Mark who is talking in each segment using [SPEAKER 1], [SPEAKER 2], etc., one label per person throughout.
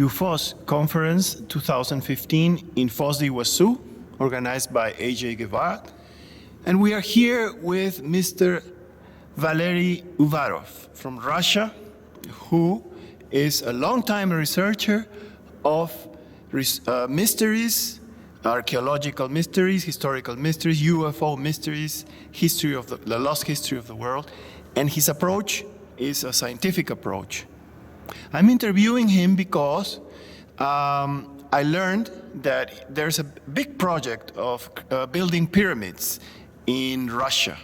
[SPEAKER 1] UFOS Conference 2015 in Foz do Iguaçu, organized by AJ Guevara. And we are here with Mr. Valery Uvarov from Russia, who is a long-time researcher of mysteries, archaeological mysteries, historical mysteries, UFO mysteries, history of the lost history of the world. And his approach is a scientific approach. I'm interviewing him because I learned that there's a big project of building pyramids in Russia,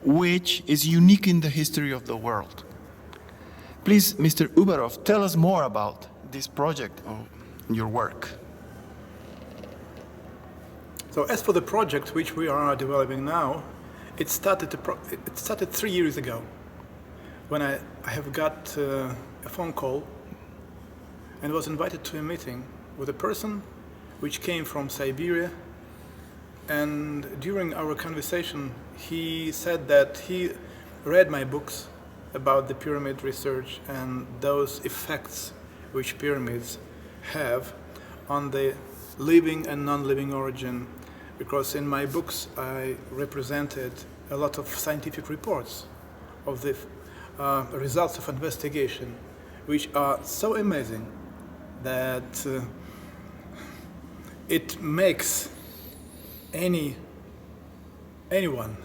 [SPEAKER 1] which is unique in the history of the world. Please, Mr. Uvarov, tell us more about this project and your work.
[SPEAKER 2] So as for the project which we are developing now, it started 3 years ago, when I have got a phone call and was invited to a meeting with a person which came from Siberia. And during our conversation, he said that he read my books about the pyramid research and those effects which pyramids have on the living and non-living origin, because in my books I represented a lot of scientific reports of the results of investigation, which are so amazing that it makes anyone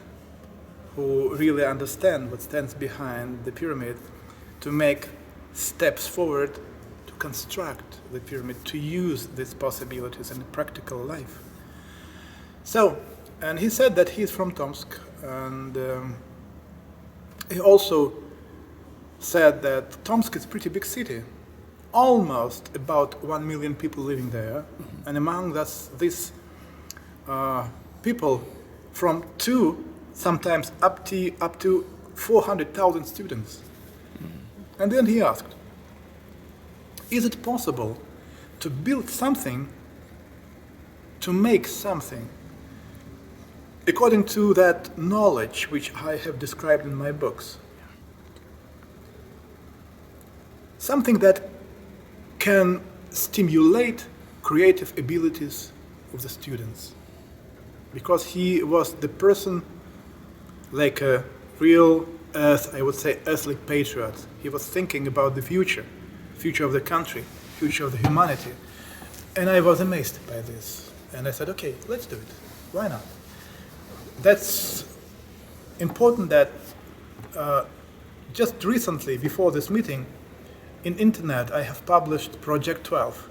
[SPEAKER 2] who really understands what stands behind the pyramid to make steps forward to construct the pyramid, to use these possibilities in practical life. So, and he said that he's from Tomsk, and he also said that Tomsk is a pretty big city, almost about 1 million people living there, and among these people from sometimes up to 400,000 students. And then he asked, is it possible to build something, to make something, according to that knowledge which I have described in my books? Something that can stimulate creative abilities of the students. Because he was the person like a real I would say earthly patriot. He was thinking about the future of the country, future of the humanity. And I was amazed by this. And I said, okay, let's do it. Why not? That's important that just recently, before this meeting, in internet I have published Project 12,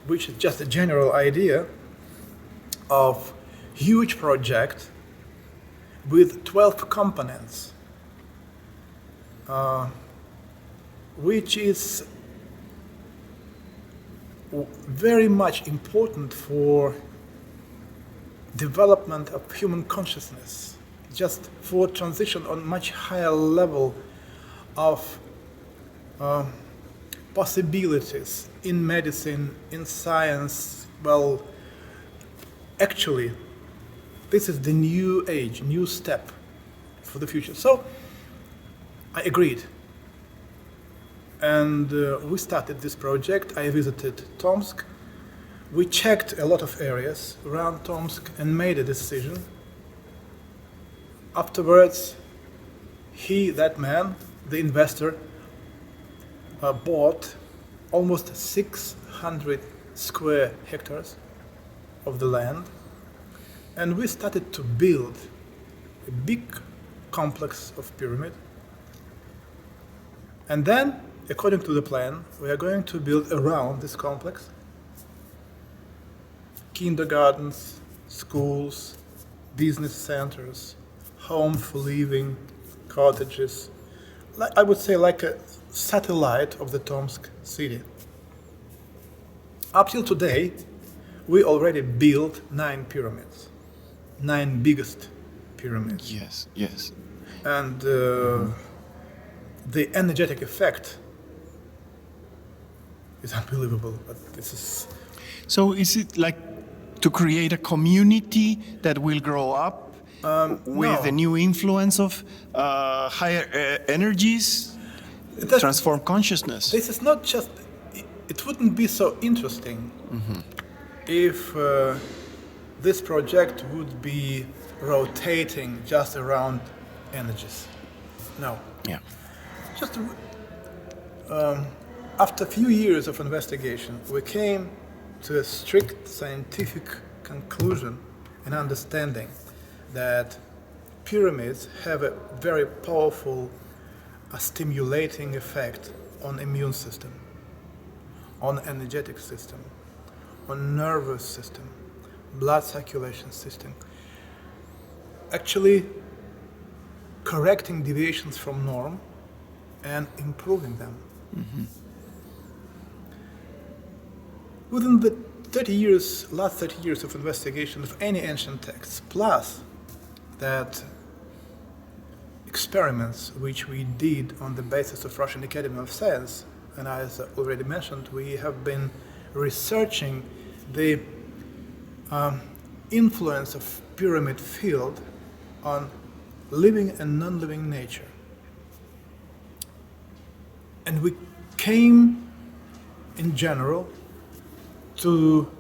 [SPEAKER 2] which is just a general idea of huge project with 12 components, which is very much important for development of human consciousness, just for transition on much higher level of possibilities in medicine, in science. Well, actually, this is the new age, new step for the future. So I agreed. And we started this project. I visited Tomsk. We checked a lot of areas around Tomsk and made a decision. Afterwards, that man, the investor, bought almost 600 square hectares of the land. And we started to build a big complex of pyramid. And then, according to the plan, we are going to build around this complex kindergartens, schools, business centers, homes for living, cottages. I would say like a satellite of the Tomsk city. Up till today, we already built 9 pyramids. 9 biggest pyramids.
[SPEAKER 1] Yes.
[SPEAKER 2] And the energetic effect is unbelievable. But this is.
[SPEAKER 1] So is it like to create a community that will grow up with the new influence of higher energies, transform consciousness?
[SPEAKER 2] This is not just it wouldn't be so interesting if this project would be rotating just around energies. No.
[SPEAKER 1] Yeah.
[SPEAKER 2] Just after a few years of investigation, we came to a strict scientific conclusion and understanding that pyramids have a very powerful stimulating effect on immune system, on energetic system, on nervous system, blood circulation system, actually correcting deviations from norm and improving them. Within the last 30 years of investigation of any ancient texts, plus that experiments which we did on the basis of Russian Academy of Science, and as already mentioned, we have been researching the influence of pyramid field on living and non-living nature. And we came, in general, to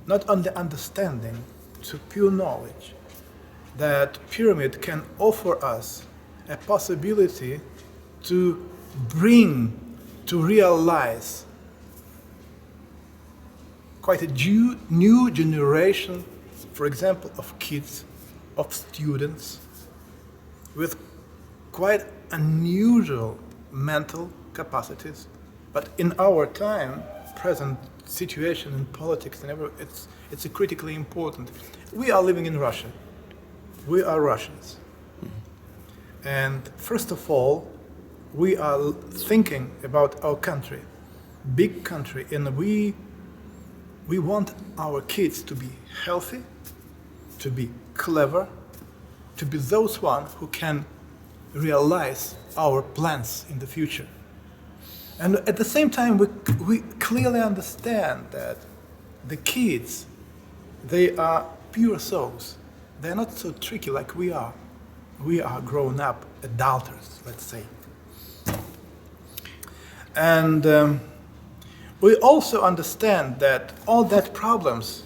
[SPEAKER 2] not only understanding, to pure knowledge, that pyramid can offer us a possibility to bring, to realize quite a new generation, for example, of kids, of students, with quite unusual mental capacities. But in our time, present situation in politics and everything, it's critically important. We are living in Russia. We are Russians. And first of all, we are thinking about our country, big country, and we want our kids to be healthy, to be clever, to be those ones who can realize our plans in the future. And at the same time, we clearly understand that the kids, they are pure souls. They're not so tricky like we are. We are grown up adulterers, let's say. And we also understand that all that problems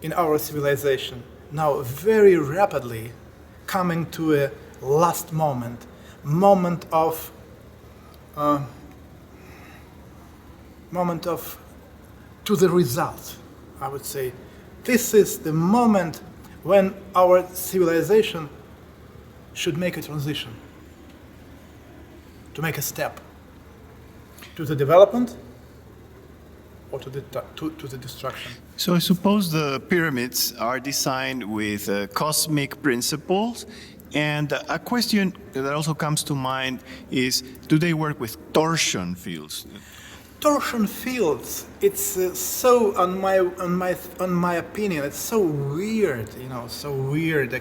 [SPEAKER 2] in our civilization now very rapidly coming to a last moment of to the result, I would say. This is the moment when our civilization should make a transition, to make a step to the development or to the destruction.
[SPEAKER 1] So I suppose the pyramids are designed with cosmic principles. And a question that also comes to mind is, do they work with torsion fields?
[SPEAKER 2] Torsion fields, it's so, on my opinion, it's so weird, so weird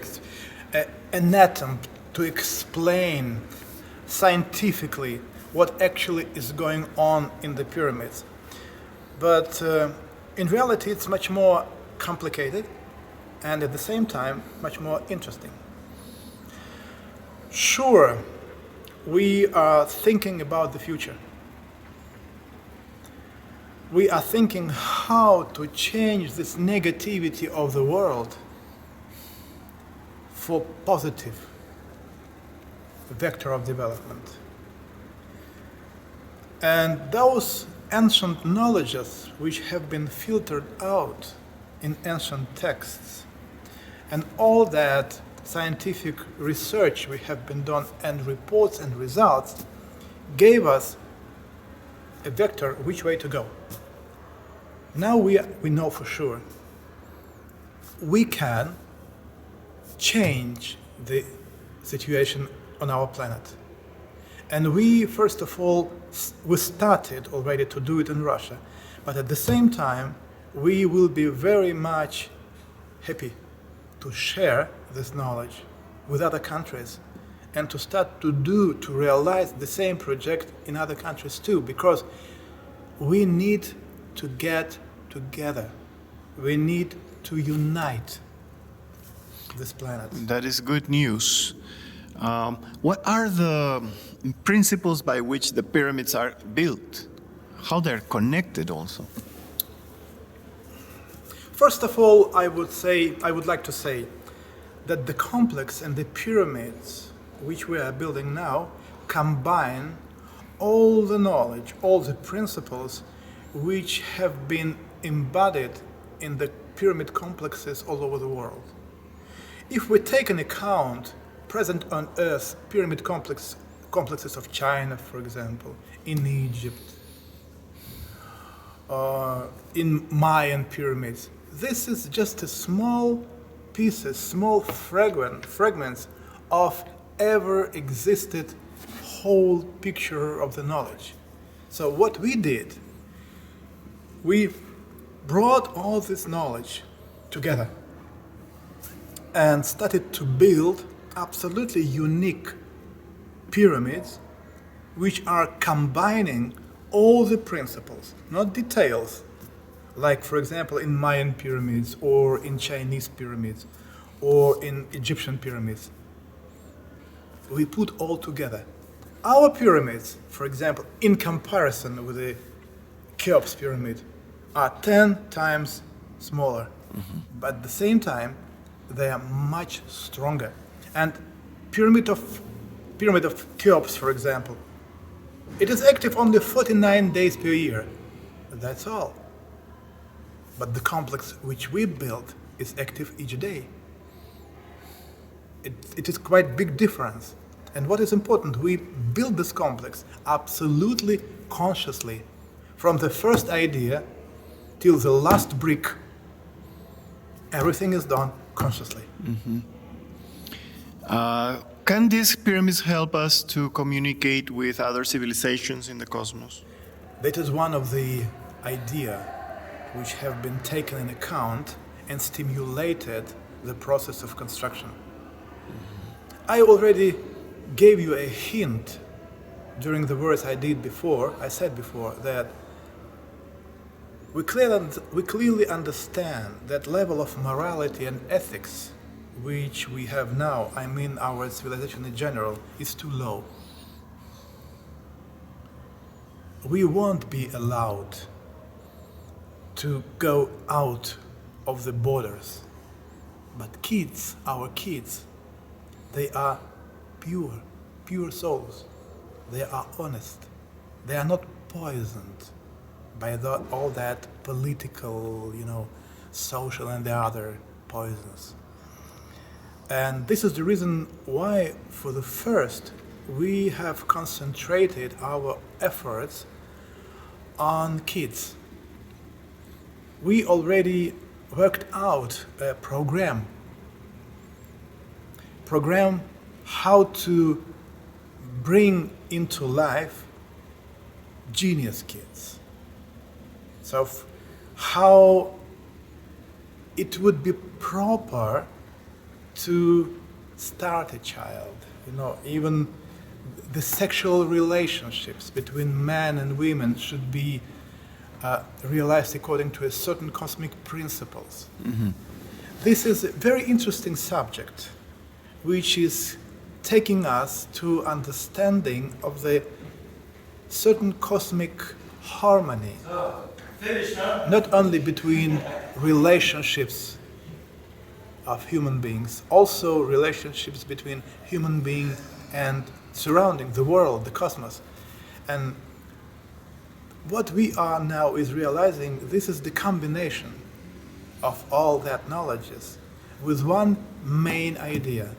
[SPEAKER 2] an attempt to explain scientifically what actually is going on in the pyramids. But in reality, it's much more complicated and at the same time much more interesting. Sure, we are thinking about the future. We are thinking how to change this negativity of the world for positive vector of development. And those ancient knowledges which have been filtered out in ancient texts, and all that scientific research we have been done and reports and results gave us a vector which way to go. Now we know for sure we can change the situation on our planet. And we, first of all, we started already to do it in Russia, but at the same time, we will be very much happy to share this knowledge with other countries and to start to realize the same project in other countries too, because we need to get together. We need to unite this planet.
[SPEAKER 1] That is good news. What are the principles by which the pyramids are built? how they're connected also.
[SPEAKER 2] First of all, I would like to say that the complex and the pyramids which we are building now combine all the knowledge, all the principles which have been embodied in the pyramid complexes all over the world. If we take into account present on Earth pyramid complexes of China, for example, in Egypt, in Mayan pyramids, this is just a small pieces, small fragments of ever existed whole picture of the knowledge. So what we did, we brought all this knowledge together and started to build absolutely unique pyramids which are combining all the principles, not details, like for example in Mayan pyramids or in Chinese pyramids or in Egyptian pyramids. We put all together. Our pyramids, for example, in comparison with the Cheops pyramid, are 10 times smaller, but at the same time they are much stronger. And pyramid of Cheops, for example, it is active only 49 days per year. That's all. But the complex which we built is active each day. It is quite big difference. And what is important, we build this complex absolutely consciously, from the first idea till the last brick. Everything is done consciously.
[SPEAKER 1] Can these pyramids help us to communicate with other civilizations in the cosmos?
[SPEAKER 2] That is one of the ideas which have been taken in account and stimulated the process of construction. I already gave you a hint during the words I said before, that we clearly understand that level of morality and ethics which we have now, I mean our civilization in general, is too low. We won't be allowed to go out of the borders. But kids, our kids, they are pure souls. They are honest. They are not poisoned by all that political, social and the other poisons. And this is the reason why, for the first, we have concentrated our efforts on kids. We already worked out a program how to bring into life genius kids. So how it would be proper to start a child, even the sexual relationships between men and women should be realized according to a certain cosmic principles. This is a very interesting subject, which is taking us to understanding of the certain cosmic harmony, not only between relationships of human beings, also relationships between human being and surrounding the world, the cosmos. And what we are now is realizing this is the combination of all that knowledges with one main idea: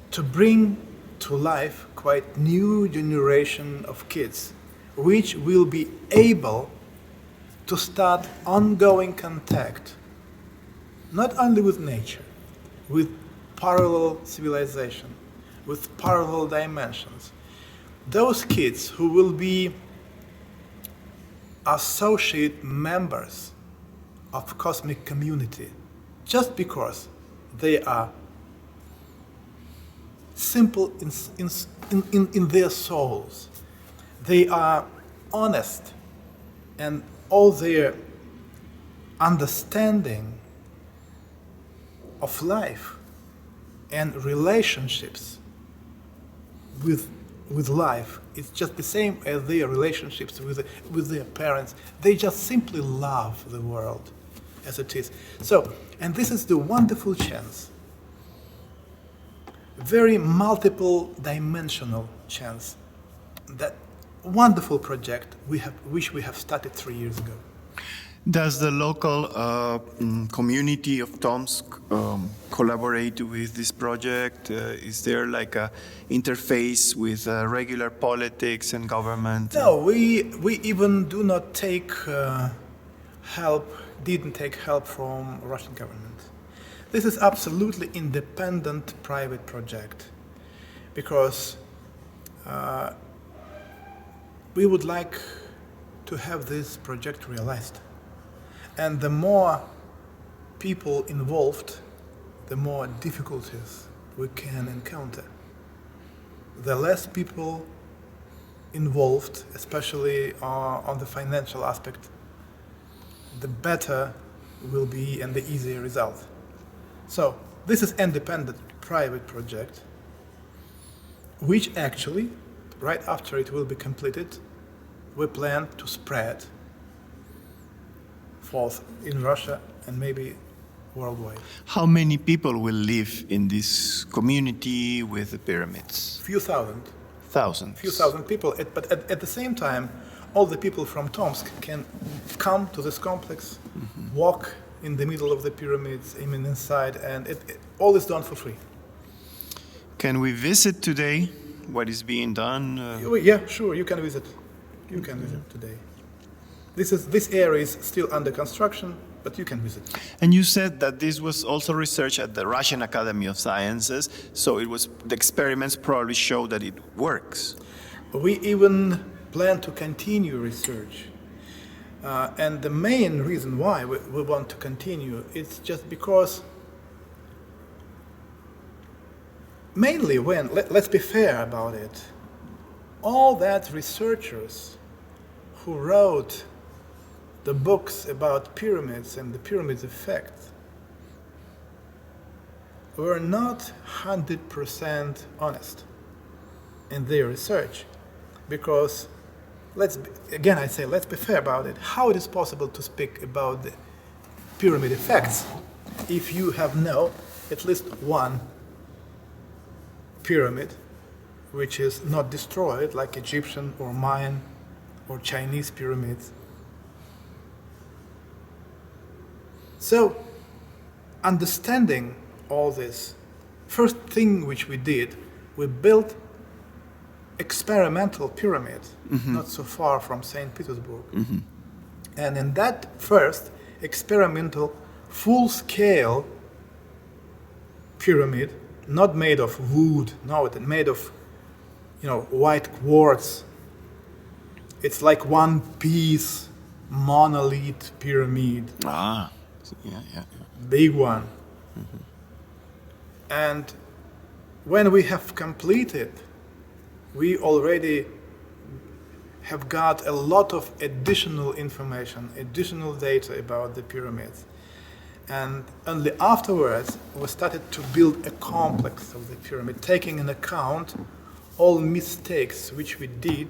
[SPEAKER 2] to bring to life quite new generation of kids, which will be able to start ongoing contact, not only with nature, with parallel civilization, with parallel dimensions. Those kids who will be associate members of cosmic community just because they are simple in their souls. They are honest, and all their understanding of life and relationships with with life. It's just the same as their relationships with their parents. They just simply love the world as it is. So, and this is the wonderful chance, very multiple dimensional chance, that wonderful project which we have started 3 years ago.
[SPEAKER 1] Does the local community of Tomsk collaborate with this project? Is there like a interface with regular politics and government?
[SPEAKER 2] No, we even do not take didn't take help from Russian government. This is absolutely independent private project because we would like to have this project realized. And the more people involved, the more difficulties we can encounter. The less people involved, especially on the financial aspect, the better will be and the easier result. So this is independent private project, which actually, right after it will be completed, we plan to spread forth in Russia and maybe worldwide.
[SPEAKER 1] How many people will live in this community with the pyramids?
[SPEAKER 2] Few thousand.
[SPEAKER 1] Thousands.
[SPEAKER 2] Few thousand people, but at the same time, all the people from Tomsk can come to this complex, walk in the middle of the pyramids, I mean inside, and all is done for free.
[SPEAKER 1] Can we visit today what is being done?
[SPEAKER 2] Yeah, sure, you can visit. You can visit today. This area is still under construction, but you can visit.
[SPEAKER 1] And you said that this was also research at the Russian Academy of Sciences, so the experiments probably show that it works.
[SPEAKER 2] We even plan to continue research. And the main reason why we want to continue is just because mainly let's be fair about it, all that researchers who wrote the books about pyramids and the pyramids effect were not 100% honest in their research, because let's be fair about it. How it is possible to speak about the pyramid effects if you have at least one pyramid which is not destroyed, like Egyptian or Mayan or Chinese pyramids? So, understanding all this, first thing which we did, we built experimental pyramid, not so far from St. Petersburg. And in that first experimental full-scale pyramid, not made of wood, no, it's made of, white quartz. It's like one piece monolith pyramid.
[SPEAKER 1] Yeah.
[SPEAKER 2] Big one. And when we have completed, we already have got a lot of additional information, additional data about the pyramids. And only afterwards, we started to build a complex of the pyramid, taking into account all mistakes which we did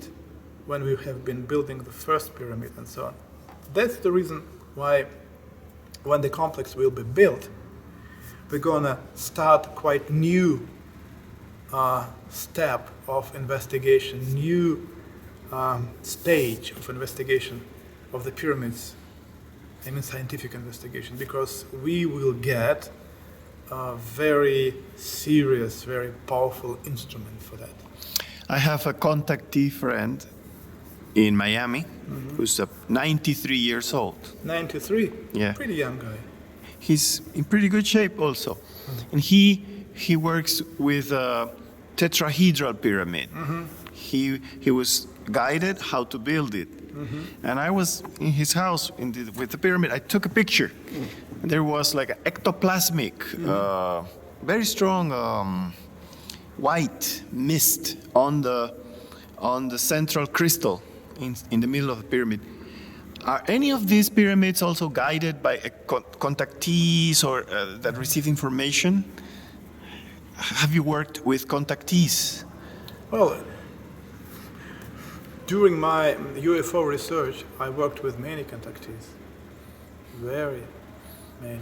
[SPEAKER 2] when we have been building the first pyramid and so on. That's the reason why when the complex will be built, we're gonna start quite new step of investigation, new stage of investigation of the pyramids, I mean scientific investigation, because we will get a very serious, very powerful instrument for that.
[SPEAKER 1] I have a contactee friend in Miami who's 93 years old.
[SPEAKER 2] 93?
[SPEAKER 1] Yeah.
[SPEAKER 2] Pretty young guy.
[SPEAKER 1] He's in pretty good shape also. And he works with a tetrahedral pyramid. He was guided how to build it. And I was in his house with the pyramid. I took a picture. There was like an ectoplasmic, very strong white mist on the central crystal in the middle of the pyramid. Are any of these pyramids also guided by contactees or that receive information? Have you worked with contactees?
[SPEAKER 2] Well, During my UFO research, I worked with many contactees, very many,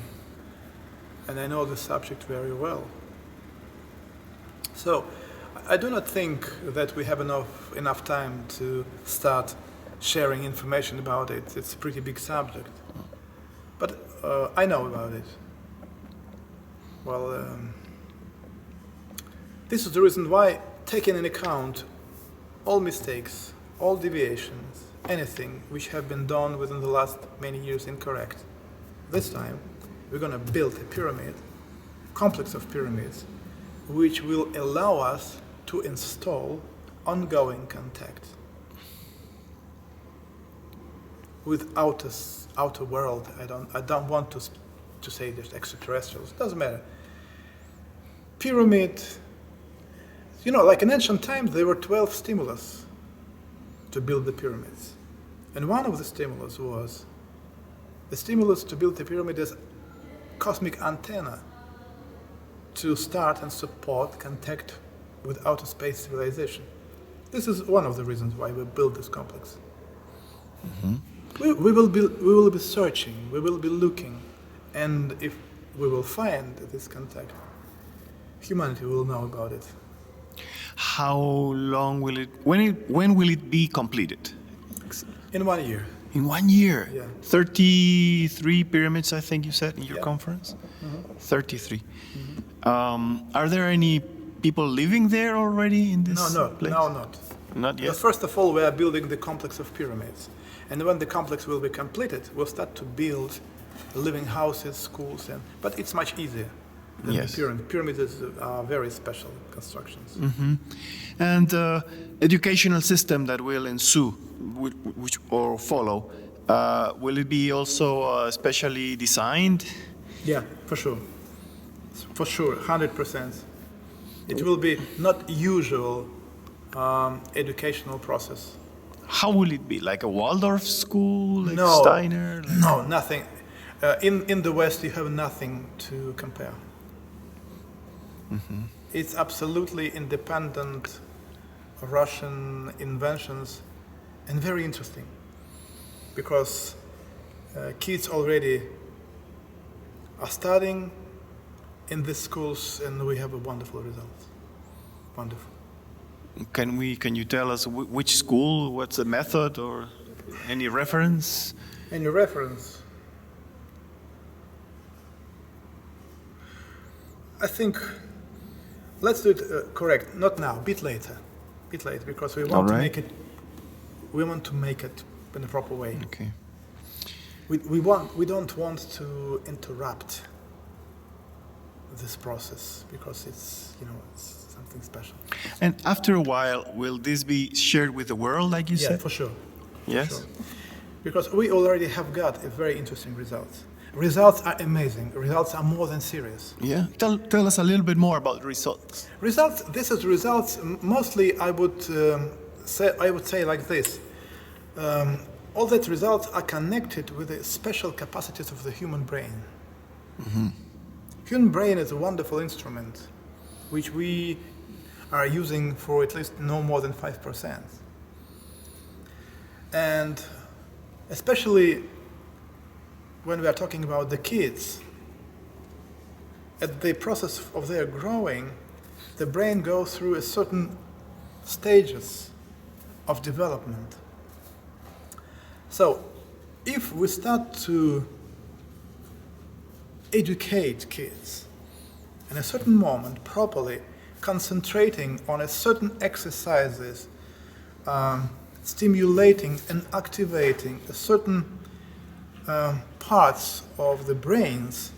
[SPEAKER 2] and I know the subject very well. So, I do not think that we have enough time to start sharing information about it. It's a pretty big subject, but I know about it. Well, this is the reason why, taking into account all mistakes, all deviations, anything which have been done within the last many years incorrect, this time we're going to build a pyramid, complex of pyramids, which will allow us to install ongoing contact with outer world. I don't want to say just extraterrestrials. It doesn't matter. Pyramid. Like in ancient times, there were 12 stimulus to build the pyramids. And one of the stimulus was the stimulus to build the pyramid as cosmic antenna to start and support contact with outer space civilization. This is one of the reasons why we built this complex.
[SPEAKER 1] Mm-hmm.
[SPEAKER 2] We will be searching, we will be looking, and if we will find this contact, humanity will know about it.
[SPEAKER 1] How long will it? When will it be completed?
[SPEAKER 2] In 1 year.
[SPEAKER 1] In 1 year.
[SPEAKER 2] Yeah.
[SPEAKER 1] 33 pyramids, I think you said in your
[SPEAKER 2] Yeah.
[SPEAKER 1] conference.
[SPEAKER 2] Mm-hmm.
[SPEAKER 1] 33. Mm-hmm. Are there any people living there already in this place?
[SPEAKER 2] No, not.
[SPEAKER 1] Not yet.
[SPEAKER 2] But first of all, we are building the complex of pyramids, and when the complex will be completed, we'll start to build living houses, schools, but it's much easier.
[SPEAKER 1] Yes.
[SPEAKER 2] The pyramid. Pyramids are very special constructions.
[SPEAKER 1] Mm-hmm. And educational system that will ensue, which or follow, will it be also specially designed?
[SPEAKER 2] Yeah, for sure. For sure, 100%. It will be not usual educational process.
[SPEAKER 1] How will it be? Like a Waldorf school, like
[SPEAKER 2] No,
[SPEAKER 1] Steiner? Like...
[SPEAKER 2] No, nothing. In the West, you have nothing to compare.
[SPEAKER 1] Mm-hmm.
[SPEAKER 2] It's absolutely independent Russian inventions and very interesting because kids already are studying in these schools and we have a wonderful result. Wonderful.
[SPEAKER 1] Can you tell us which school, what's the method or any reference?
[SPEAKER 2] Any reference? I think let's do it correct. Not now. Bit later, because we want to make it. We want to make it in a proper way.
[SPEAKER 1] Okay.
[SPEAKER 2] We don't want to interrupt this process because it's something special.
[SPEAKER 1] And after a while, will this be shared with the world, like you said?
[SPEAKER 2] Yeah, for sure.
[SPEAKER 1] Yes.
[SPEAKER 2] For sure. Because we already have got a very interesting results. Results are amazing. Results are more than serious.
[SPEAKER 1] Yeah. Tell us a little bit more about results.
[SPEAKER 2] Results. This is results. Mostly, I would say like this. All that results are connected with the special capacities of the human brain.
[SPEAKER 1] Mm-hmm.
[SPEAKER 2] Human brain is a wonderful instrument, which we are using for at least no more than 5%. And especially when we are talking about the kids, at the process of their growing, the brain goes through a certain stages of development. So, if we start to educate kids in a certain moment properly, concentrating on a certain exercises, stimulating and activating a certain parts of the brains,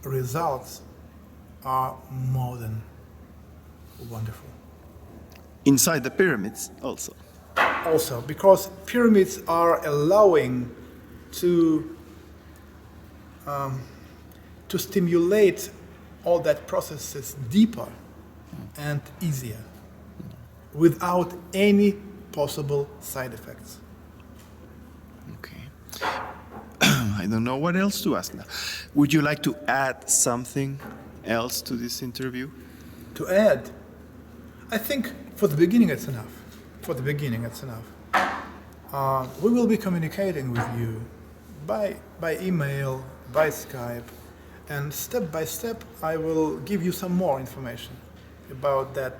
[SPEAKER 2] results are more than wonderful.
[SPEAKER 1] Inside the pyramids also.
[SPEAKER 2] Also, because pyramids are allowing to stimulate all that processes deeper and easier, without any possible side effects.
[SPEAKER 1] Okay. I don't know what else to ask now. Would you like to add something else to this interview?
[SPEAKER 2] To add, I think for the beginning it's enough. For the beginning, it's enough. We will be communicating with you by email, by Skype, and step by step I will give you some more information about that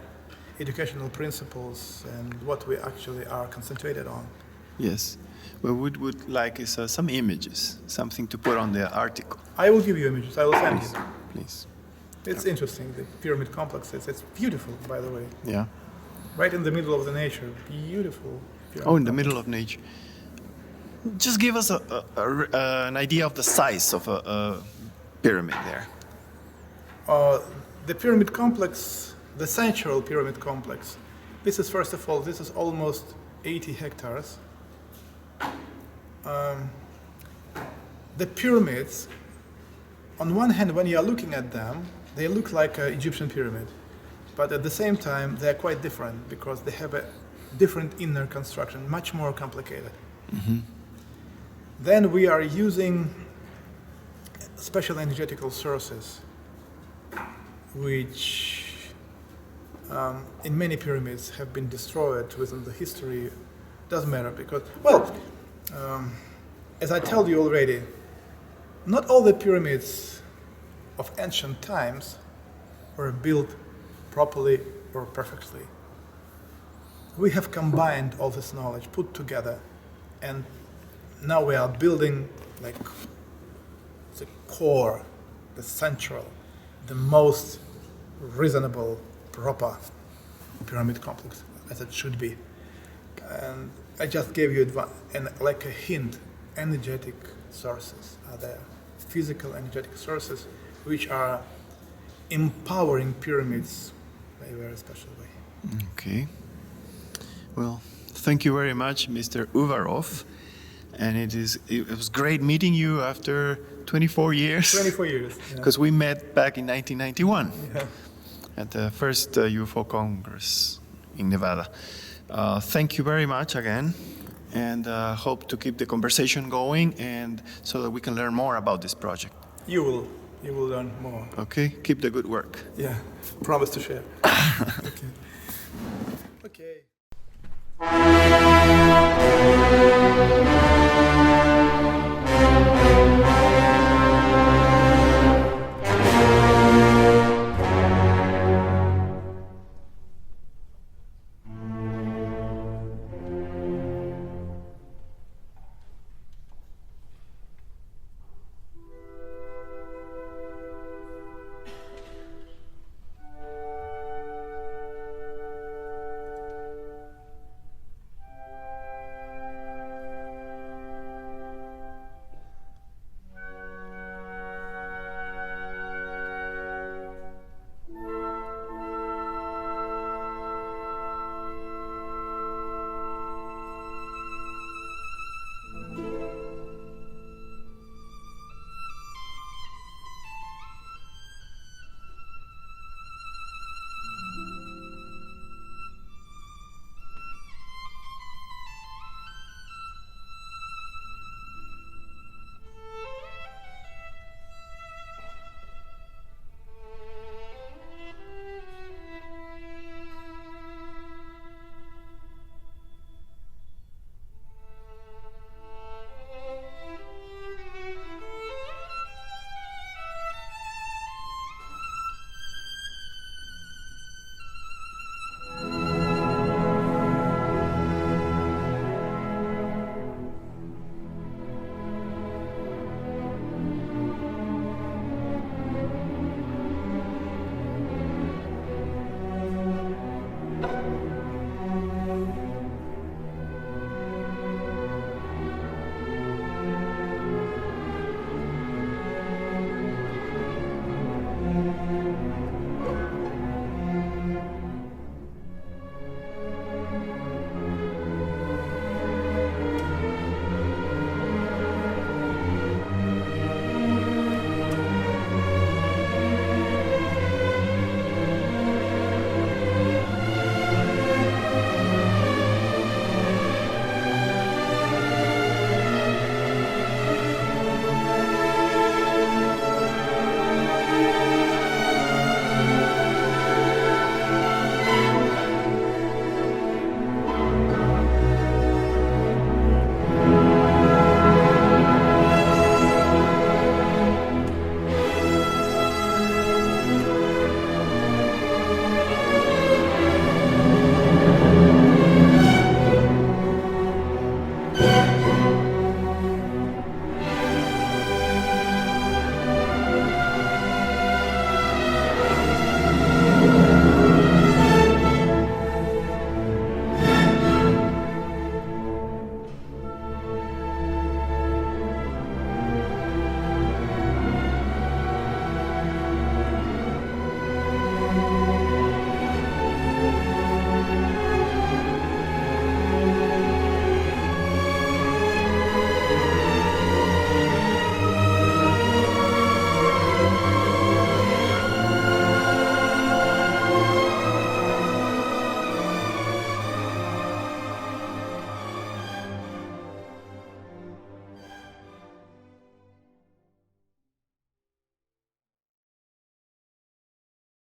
[SPEAKER 2] educational principles and what we actually are concentrated on.
[SPEAKER 1] Yes. What we would like is some images, something to put on the article.
[SPEAKER 2] I will give you images, I will send you.
[SPEAKER 1] Please.
[SPEAKER 2] It's interesting, the pyramid complex. It's beautiful, by the way.
[SPEAKER 1] Yeah.
[SPEAKER 2] Right in the middle of the nature, beautiful.
[SPEAKER 1] Oh, in the middle of nature. Just give us an idea of the size of a pyramid there.
[SPEAKER 2] The pyramid complex, the central pyramid complex, this is, first of all, this is almost 80 hectares. The pyramids, on one hand, when you are looking at them, they look like an Egyptian pyramid. But at the same time, they are quite different because they have a different inner construction, much more complicated. Then we are using special energetical sources, which in many pyramids have been destroyed within the history. Doesn't matter because, well, as I told you already, not all the pyramids of ancient times were built properly or perfectly. We have combined all this knowledge, put together, and now we are building like the core, the central, the most reasonable, proper pyramid complex, as it should be. And I just gave you like a hint, energetic sources are there, physical energetic sources, which are empowering pyramids in a very special way.
[SPEAKER 1] Okay. Well, thank you very much, Mr. Uvarov. And it was great meeting you after 24 years.
[SPEAKER 2] 24 years.
[SPEAKER 1] Because we met back in 1991
[SPEAKER 2] Yeah.
[SPEAKER 1] at the first UFO Congress in Nevada. Thank you very much again, and hope to keep the conversation going, and so that we can learn more about this project.
[SPEAKER 2] You will learn more.
[SPEAKER 1] Okay, keep the good work.
[SPEAKER 2] Yeah, promise to share. Okay. Okay.